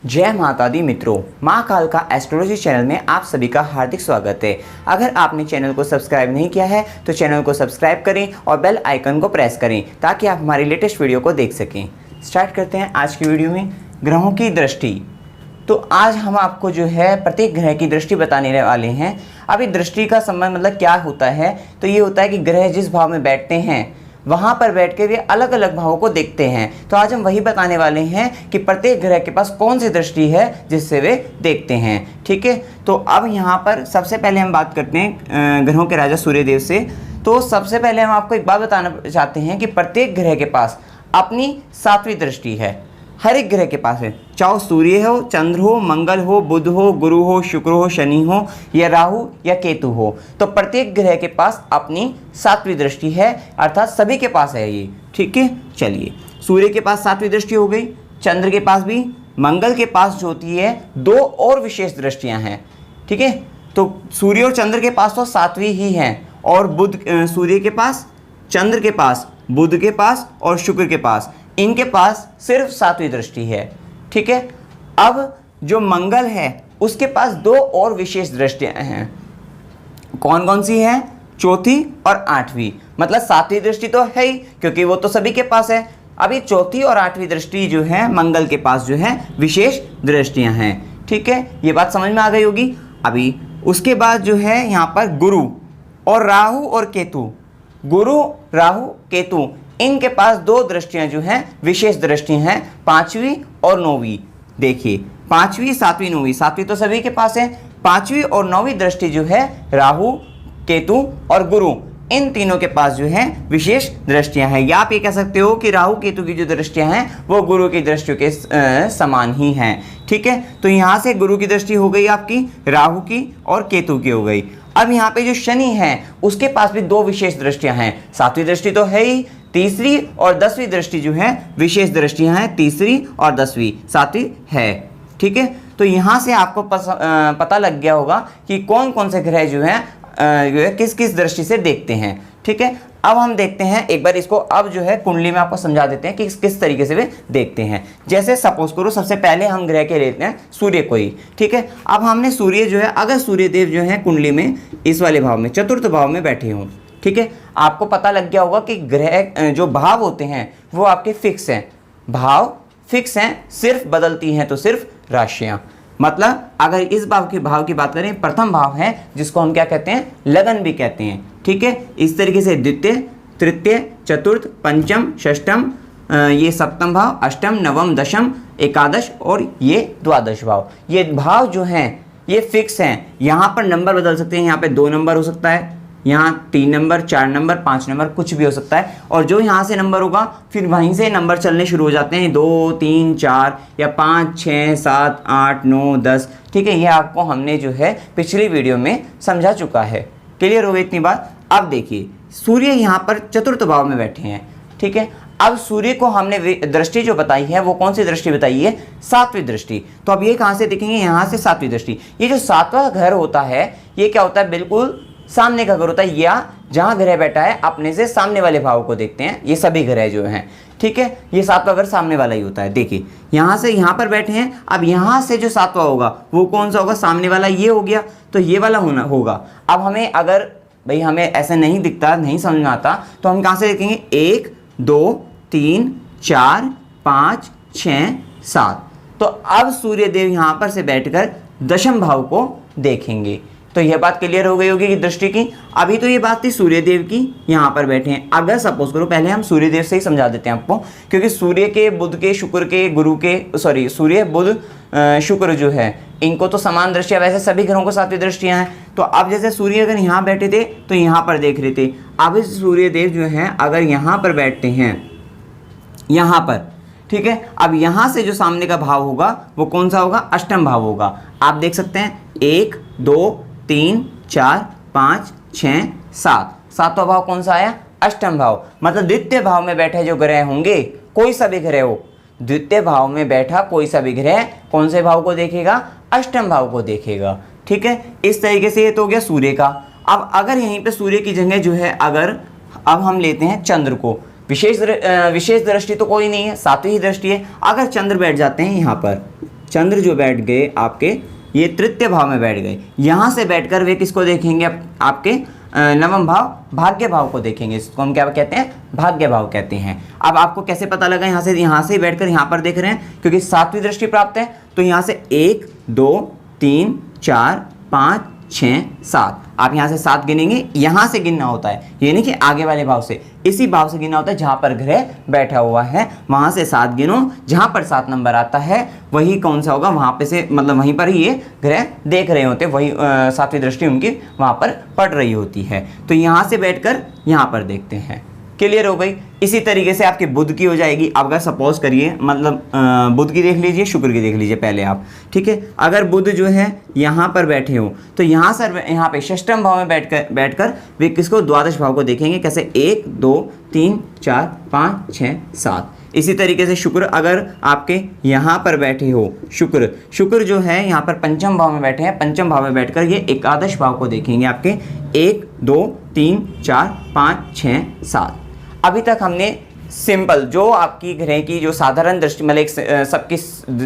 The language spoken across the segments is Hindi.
जय माता दी मित्रों, माँ कालका एस्ट्रोलॉजी चैनल में आप सभी का हार्दिक स्वागत है। अगर आपने चैनल को सब्सक्राइब नहीं किया है तो चैनल को सब्सक्राइब करें और बेल आइकन को प्रेस करें ताकि आप हमारी लेटेस्ट वीडियो को देख सकें। स्टार्ट करते हैं आज की वीडियो में ग्रहों की दृष्टि। तो आज हम आपको जो है प्रत्येक ग्रह की दृष्टि बताने वाले हैं। अभी दृष्टि का संबंध मतलब क्या होता है, तो ये होता है कि ग्रह जिस भाव में बैठते हैं वहाँ पर बैठ के वे अलग अलग भावों को देखते हैं। तो आज हम वही बताने वाले हैं कि प्रत्येक ग्रह के पास कौन सी दृष्टि है जिससे वे देखते हैं। ठीक है, तो अब यहाँ पर सबसे पहले हम बात करते हैं ग्रहों के राजा सूर्यदेव से। तो सबसे पहले हम आपको एक बात बताना चाहते हैं कि प्रत्येक ग्रह के पास अपनी सातवीं दृष्टि है। हर एक ग्रह के पास है, चाहे सूर्य हो, चंद्र हो, मंगल हो, बुध हो, गुरु हो, शुक्र हो, शनि हो या राहु या केतु हो। तो प्रत्येक ग्रह के पास अपनी सातवीं दृष्टि है, अर्थात सभी के पास है ये। ठीक है, चलिए सूर्य के पास सातवीं दृष्टि हो गई, चंद्र के पास भी, मंगल के पास जो होती है दो और विशेष दृष्टियां हैं। ठीक है, तो सूर्य और चंद्र के पास तो सातवीं ही हैं, और बुध सूर्य के पास, चंद्र के पास, बुध के पास और शुक्र के पास, इनके पास सिर्फ सातवीं दृष्टि है। ठीक है, अब जो मंगल है उसके पास दो और विशेष दृष्टियां हैं। कौन कौन सी है? चौथी और आठवीं। मतलब सातवीं दृष्टि तो है ही क्योंकि वो तो सभी के पास है। अभी चौथी और आठवीं दृष्टि जो है मंगल के पास जो है विशेष दृष्टियां हैं। ठीक है, ये बात समझ में आ गई होगी। अभी उसके बाद जो है यहाँ पर गुरु और राहु और केतु, गुरु राहु केतु, इनके पास दो दृष्टियां जो हैं विशेष दृष्टि हैं, पांचवी और नौवीं। देखिए पांचवी, सातवीं, नौवीं। सातवीं तो सभी के पास है, पांचवी और नौवीं दृष्टि जो है राहु, केतु और गुरु, इन तीनों के पास जो है विशेष दृष्टियां हैं। या आप ये कह सकते हो कि राहु केतु की जो दृष्टियां हैं वो गुरु की दृष्टियों के समान ही हैं। ठीक है, तो यहाँ से गुरु की दृष्टि हो गई आपकी, राहु की और केतु की हो गई। अब यहाँ पे जो शनि है उसके पास भी दो विशेष दृष्टियां हैं। सातवीं दृष्टि तो है ही, तीसरी और दसवीं दृष्टि जो है विशेष दृष्टियां हैं, तीसरी और दसवीं, सातवीं है। ठीक है, तो यहाँ से आपको पता लग गया होगा कि कौन कौन से ग्रह जो है किस किस दृष्टि से देखते हैं। ठीक है, अब हम देखते हैं एक बार इसको, अब जो है कुंडली में आपको समझा देते हैं कि किस तरीके से वे देखते हैं। जैसे सपोज करो सबसे पहले हम ग्रह के लेते हैं सूर्य को ही। ठीक है, अब हमने सूर्य जो है, अगर सूर्यदेव जो है कुंडली में इस वाले भाव में, चतुर्थ भाव में बैठे हों, ठीक है, आपको पता लग गया होगा कि ग्रह जो भाव होते हैं वो आपके फिक्स हैं, भाव फिक्स हैं, सिर्फ बदलती हैं तो सिर्फ राशियां। मतलब अगर इस भाव की बात करें, प्रथम भाव है जिसको हम क्या कहते हैं, लगन भी कहते हैं। ठीक है, इस तरीके से द्वितीय, तृतीय, चतुर्थ, पंचम, षष्टम, ये सप्तम भाव, अष्टम, नवम, दशम, एकादश और ये द्वादश भाव, ये भाव जो हैं ये फिक्स हैं। यहाँ पर नंबर बदल सकते हैं, यहाँ पे 2 नंबर हो सकता है, यहाँ 3 नंबर, 4 नंबर, 5 नंबर, कुछ भी हो सकता है। और जो यहाँ से नंबर होगा फिर वहीं से नंबर चलने शुरू हो जाते हैं, 2, 3, 4 या 5, 6, 7, 8, 9, 10। ठीक है, ये आपको हमने जो है पिछली वीडियो में समझा चुका है। क्लियर हो गई इतनी बात। अब देखिए सूर्य यहाँ पर चतुर्थ भाव में बैठे हैं। ठीक है, अब सूर्य को हमने दृष्टि जो बताई है वो कौन सी दृष्टि बताई है, सातवीं दृष्टि। तो अब ये कहाँ से देखेंगे, यहाँ से सातवीं दृष्टि। ये जो सातवां घर होता है ये क्या होता है, बिल्कुल सामने का घर होता है, या जहां ग्रह बैठा है अपने से सामने वाले भाव को देखते हैं, ये सभी ग्रह जो हैं। ठीक है, ये सातवां घर सामने वाला ही होता है। देखिए यहां से यहां पर बैठे हैं, अब यहां से जो सातवां होगा वो कौन सा होगा, सामने वाला ये हो गया, तो ये वाला होगा। अब हमें अगर भाई हमें ऐसे नहीं दिखता, नहीं समझ में आता, तो हम कहां से देखेंगे, 1, 2, 3, 4, 5, 6, 7। तो अब सूर्यदेव यहां पर से बैठकर दशम भाव को देखेंगे। तो यह बात क्लियर हो गई होगी कि दृष्टि की। अभी तो ये बात थी सूर्यदेव की, यहाँ पर बैठे हैं। अगर सपोज करो, पहले हम सूर्यदेव से ही समझा देते हैं आपको, क्योंकि सूर्य के, बुध के, शुक्र के, गुरु के, सॉरी सूर्य, बुध, शुक्र जो है इनको तो समान दृष्टियां, वैसे सभी ग्रहों को सातवीं दृष्टियां हैं। तो अब जैसे सूर्य अगर यहाँ बैठे थे तो यहाँ पर देख रहे थे, अब सूर्यदेव जो है अगर यहाँ पर बैठते हैं, यहाँ पर, ठीक है, अब यहाँ से जो सामने का भाव होगा वो कौन सा होगा, अष्टम भाव होगा। आप देख सकते हैं 1, 2, 3, 4, 5, 6, 7, सातवां भाव कौन सा आया, अष्टम भाव। मतलब द्वितीय भाव में बैठे जो ग्रह होंगे, कोई सा भी ग्रह हो, द्वितीय भाव में बैठा कोई सा भी ग्रह कौन से भाव को देखेगा, अष्टम भाव को देखेगा। ठीक है, इस तरीके से ये तो हो गया सूर्य का। अब अगर यहीं पे सूर्य की जगह जो है, अगर अब हम लेते हैं चंद्र को, विशेष दृष्टि तो कोई नहीं है, सातवीं दृष्टि है। अगर चंद्र बैठ जाते हैं यहाँ पर, चंद्र जो बैठ गए आपके ये तृतीय भाव में बैठ गए। यहाँ से बैठकर वे किसको देखेंगे, आपके नवम भाव भाग्य भाव को देखेंगे। इसको हम क्या कहते हैं, भाग्य भाव कहते हैं। अब आपको कैसे पता लगा, यहाँ से बैठकर यहाँ पर देख रहे हैं, क्योंकि सातवीं दृष्टि प्राप्त है। तो यहाँ से 1 2 3 4 5 6 7, आप यहाँ से 7 गिनेंगे। यहाँ से गिनना होता है, ये नहीं कि आगे वाले भाव से, इसी भाव से गिनना होता है जहाँ पर ग्रह बैठा हुआ है, वहाँ से 7 गिनो। जहाँ पर 7 नंबर आता है वही कौन सा होगा, वहाँ पे से मतलब वहीं पर ही ये ग्रह देख रहे होते, वही सातवीं दृष्टि उनकी वहाँ पर पड़ रही होती है। तो यहाँ से बैठकर यहाँ पर देखते हैं। क्लियर हो गई। इसी तरीके से आपके बुध की हो जाएगी। अब अगर सपोज करिए, मतलब बुध की देख लीजिए, शुक्र की देख लीजिए पहले आप, ठीक है। अगर बुध जो है यहाँ पर बैठे हो तो यहाँ सर यहाँ पे षष्ठम भाव में बैठकर वे किसको, द्वादश भाव को देखेंगे। कैसे, 1 2 3 4 5 6 7। इसी तरीके से शुक्र अगर आपके यहाँ पर बैठे हो, शुक्र जो है यहाँ पर पंचम भाव में बैठे हैं, पंचम भाव में बैठकर ये एकादश भाव को देखेंगे आपके 1 2 3 4 5 6 7। अभी तक हमने सिंपल जो आपकी ग्रह की जो साधारण दृष्टि, मतलब एक सबकी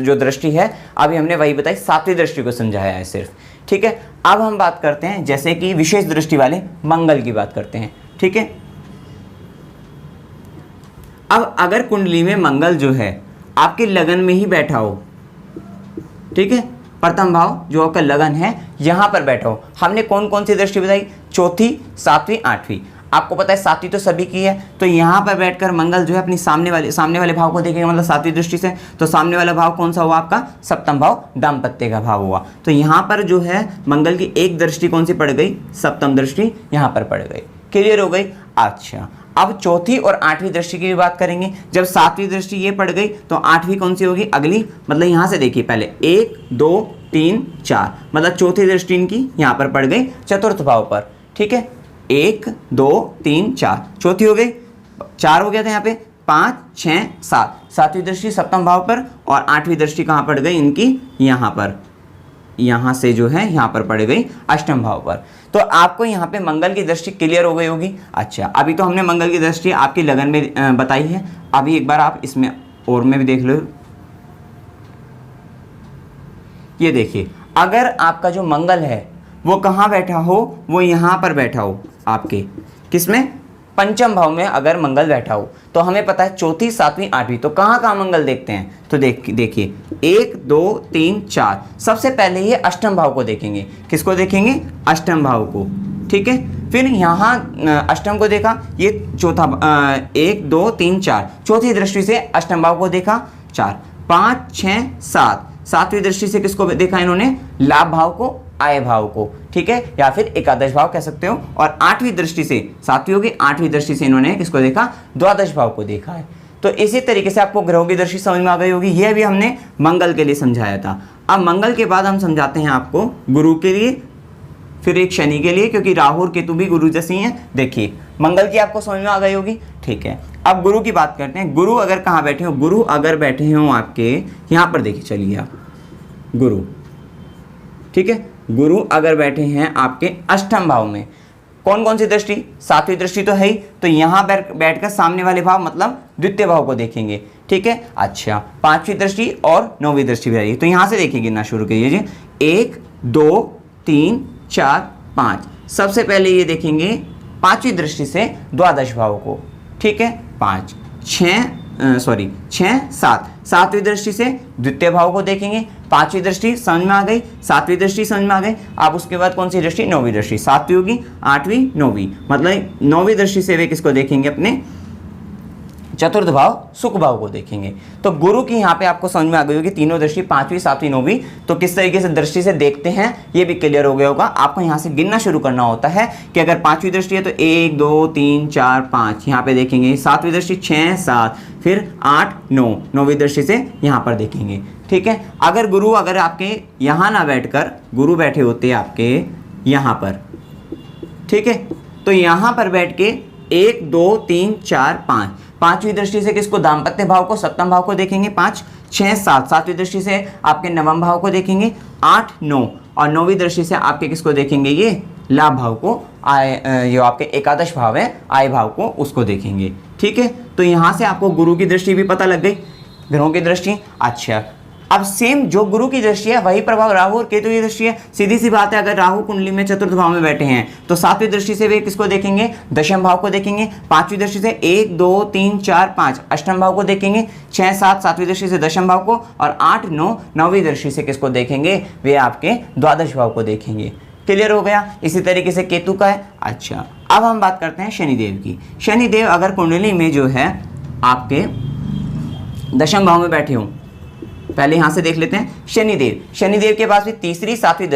जो दृष्टि है, अभी हमने वही बताई, सातवीं दृष्टि को समझाया है सिर्फ, ठीक है। अब हम बात करते हैं जैसे कि विशेष दृष्टि वाले मंगल की बात करते हैं, ठीक है। अब अगर कुंडली में मंगल जो है आपके लगन में ही बैठा हो, ठीक है, प्रथम भाव जो आपका लगन है यहां पर बैठा हो, हमने कौन कौन सी दृष्टि बताई, चौथी, सातवीं, आठवीं। आपको पता है सातवीं तो सभी की है, तो यहाँ पर बैठकर मंगल जो है अपनी सामने वाले भाव को देखेंगे, मतलब सातवीं दृष्टि से। तो सामने वाला भाव कौन सा हुआ आपका, सप्तम भाव, दाम्पत्य का भाव हुआ। तो यहाँ पर जो है मंगल की एक दृष्टि कौन सी पड़ गई, सप्तम दृष्टि यहाँ पर पड़ गई। क्लियर हो गई। अच्छा, अब चौथी और आठवीं दृष्टि की भी बात करेंगे। जब सातवीं दृष्टि ये पड़ गई तो आठवीं कौन सी होगी अगली, मतलब यहाँ से देखिए पहले 1 2 3 4, मतलब चौथी दृष्टि इनकी यहाँ पर पड़ गई चतुर्थ भाव पर, ठीक है। 1 2 3 4, चौथी हो गई, 4 हो गया था यहाँ पे, 5 6 7, सातवीं दृष्टि सप्तम भाव पर, और आठवीं दृष्टि कहाँ पड़ गई इनकी, यहाँ पर, यहाँ से जो है यहाँ पर पड़ गई अष्टम भाव पर। तो आपको यहाँ पे मंगल की दृष्टि क्लियर हो गई होगी। अच्छा, अभी तो हमने मंगल की दृष्टि आपकी लगन में बताई है। अभी एक बार आप इसमें और में भी देख लो। ये देखिए, अगर आपका जो मंगल है वो कहाँ बैठा हो, वो यहाँ पर बैठा हो आपके, किसमें, पंचम भाव में अगर मंगल बैठा हो, तो हमें पता है चौथी, सातवीं, आठवीं, तो कहाँ कहाँ मंगल देखते हैं। तो देखिए 1 2 3 4, सबसे पहले ये अष्टम भाव को देखेंगे। किसको देखेंगे, अष्टम भाव को, ठीक है। फिर यहाँ अष्टम को देखा, ये चौथा 1 2 3 4, चौथी दृष्टि से अष्टम भाव को देखा 4 5 6 7, सातवीं दृष्टि से किसको देखा इन्होंने, लाभ भाव को, आय भाव को, ठीक है, या फिर एकादश भाव कह सकते हो। और आठवीं दृष्टि से, सातवीं होगी, आठवीं दृष्टि से इन्होंने किसको देखा, द्वादश भाव को देखा है। तो इसी तरीके से आपको ग्रहों की दृष्टि समझ में आ गई होगी। यह भी हमने मंगल के लिए समझाया था। अब मंगल के बाद हम समझाते हैं आपको गुरु के लिए, फिर एक शनि के लिए, क्योंकि राहु और केतु भी गुरु जैसी हैं। देखिए, मंगल की आपको समझ में आ गई होगी, ठीक है। अब गुरु की बात करते हैं। गुरु अगर कहाँ बैठे हो, गुरु अगर बैठे हो आपके यहाँ पर, देखिए चलिए आप गुरु, ठीक है, गुरु अगर बैठे हैं आपके अष्टम भाव में, कौन कौन सी दृष्टि, सातवीं दृष्टि तो है ही, तो यहाँ बैठकर सामने वाले भाव मतलब द्वितीय भाव को देखेंगे, ठीक है। अच्छा, पांचवी दृष्टि और नौवीं दृष्टि भी आएगी। तो यहाँ से देखिए गिनना शुरू कीजिए, 1 2 3 4 5, सबसे पहले ये देखेंगे पांचवी दृष्टि से द्वादश भाव को, ठीक है। 5 6 7, सातवीं दृष्टि से द्वितीय भाव को देखेंगे। पांचवी दृष्टि समझ में आ गई, सातवीं दृष्टि समझ में आ गई। अब उसके बाद कौन सी दृष्टि, नौवीं दृष्टि, सातवीं होगी, आठवीं, नौवीं, मतलब नौवीं दृष्टि से वे किसको देखेंगे, अपने चतुर्थ भाव, सुख भाव को देखेंगे। तो गुरु की यहाँ पे आपको समझ में आ गई होगी तीनों दृष्टि, पांचवी, सातवीं, नौवीं, तो किस तरीके से दृष्टि से देखते हैं ये भी क्लियर हो गया होगा। आपको यहाँ से गिनना शुरू करना होता है कि अगर पांचवी दृष्टि है तो 1 2 3 4 5 यहाँ पे देखेंगे, सातवीं दृष्टि 6 7, फिर 8 9, नौवीं दृष्टि से यहाँ पर देखेंगे, ठीक है। अगर गुरु अगर आपके यहाँ ना बैठकर गुरु बैठे होते आपके यहाँ पर, ठीक है, तो यहाँ पर बैठ के 1 2 3 4 5, पांचवी दृष्टि से किसको, दाम्पत्य भाव को, सप्तम भाव को देखेंगे 5 6 7, सातवीं दृष्टि से आपके नवम भाव को देखेंगे 8 9, और नौवीं दृष्टि से आपके किसको देखेंगे, ये लाभ भाव को, आय, जो आपके एकादश भाव है आय भाव को, उसको देखेंगे, ठीक है। तो यहाँ से आपको गुरु की दृष्टि भी पता लग गई, ग्रहों की दृष्टि। अच्छा, अब सेम जो गुरु की दृष्टि है वही प्रभाव राहु और केतु की दृष्टि है। सीधी सी बात है, अगर राहु कुंडली में चतुर्थ भाव में बैठे हैं तो सातवीं दृष्टि से वे किसको देखेंगे, दशम भाव को देखेंगे। पांचवी दृष्टि से 1 2 3 4 5 अष्टम भाव को देखेंगे। 6 7 सातवीं दृष्टि से दशम भाव को, और 8 9 नौवीं दृष्टि से किसको देखेंगे, वे आपके द्वादश भाव को देखेंगे। क्लियर हो गया। इसी तरीके से केतु का है। अच्छा, अब हम बात करते हैं शनिदेव की। शनिदेव अगर कुंडली में जो है आपके दशम भाव में बैठे हों, पहले यहां से देख लेते हैं। शनिदेव के पास भी तीसरी सातवीं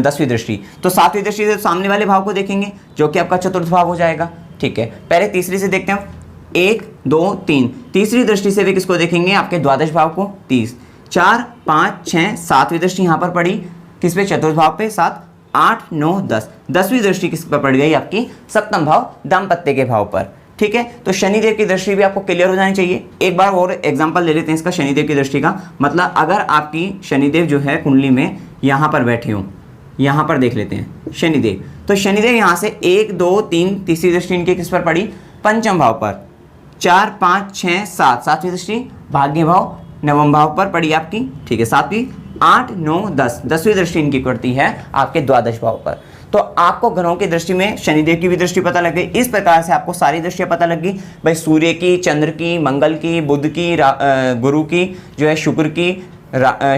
10वीं दृष्टि, तो सातवीं दृष्टि से सामने वाले भाव को देखेंगे जो कि आपका चतुर्थ भाव हो जाएगा। ठीक है, पहले तीसरी से देखते हैं। 1 2 3 तीसरी दृष्टि से भी किसको देखेंगे, आपके द्वादश भाव को। 30 4 5 6 सातवीं दृष्टि यहां पर पड़ी किस पे, चतुर्थ भाव पे। 7 8 9 10 10वीं दृष्टि किस पर पड़ गई, आपकी सप्तम भाव दाम्पत्य के भाव पर। ठीक है, तो शनिदेव की दृष्टि भी आपको क्लियर हो जानी चाहिए। एक बार और एग्जांपल ले लेते हैं इसका शनिदेव की दृष्टि का। मतलब अगर आपकी शनिदेव जो है कुंडली में यहाँ पर बैठे हों, यहाँ पर देख लेते हैं शनिदेव, तो शनिदेव यहाँ से 1 2 3 तीसरी दृष्टि इनके किस पर पड़ी, पंचम भाव पर। 4 5 6 7 सातवीं दृष्टि भाग्य भाव नवम भाव पर पड़ी आपकी। ठीक है, सातवीं 8 9 10 10वीं दृष्टि इनकी पड़ती है आपके द्वादश भाव पर। तो आपको ग्रहों की दृष्टि में शनिदेव की भी दृष्टि पता लग गई। इस प्रकार से आपको सारी दृष्टियां पता लग गई भाई, सूर्य की, चंद्र की, मंगल की, बुध की, गुरु की, जो है शुक्र की,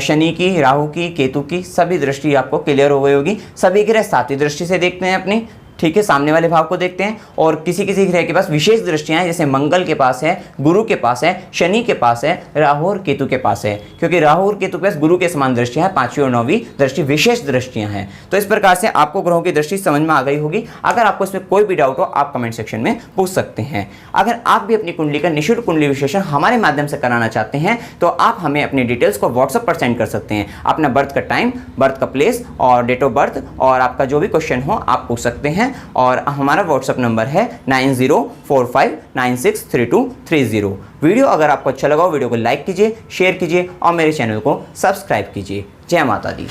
शनि की, राहु की, केतु की, सभी दृष्टि आपको क्लियर हो गई होगी। सभी ग्रह सातवीं दृष्टि से देखते हैं अपनी। ठीक है, सामने वाले भाव को देखते हैं। और किसी किसी ग्रह के पास विशेष दृष्टियां हैं, जैसे मंगल के पास है, गुरु के पास है, शनि के पास है, राहु और केतु के पास है। क्योंकि राहु और केतु के पास गुरु के समान दृष्टियां हैं, 5वीं और 9वीं दृष्टि विशेष दृष्टियां हैं। तो इस प्रकार से आपको ग्रहों की दृष्टि समझ में आ गई होगी। अगर आपको इसमें कोई भी डाउट हो आप कमेंट सेक्शन में पूछ सकते हैं। अगर आप भी अपनी कुंडली का निःशुल्क कुंडली विश्लेषण हमारे माध्यम से कराना चाहते हैं तो आप हमें अपनी डिटेल्स को व्हाट्सएप पर सेंड कर सकते हैं। अपना बर्थ का टाइम, बर्थ का प्लेस और डेट ऑफ बर्थ, और आपका जो भी क्वेश्चन हो आप पूछ सकते हैं। और हमारा व्हाट्सएप नंबर है 9045963230। वीडियो अगर आपको अच्छा लगा हो वीडियो को लाइक कीजिए, शेयर कीजिए और मेरे चैनल को सब्सक्राइब कीजिए। जय माता दी।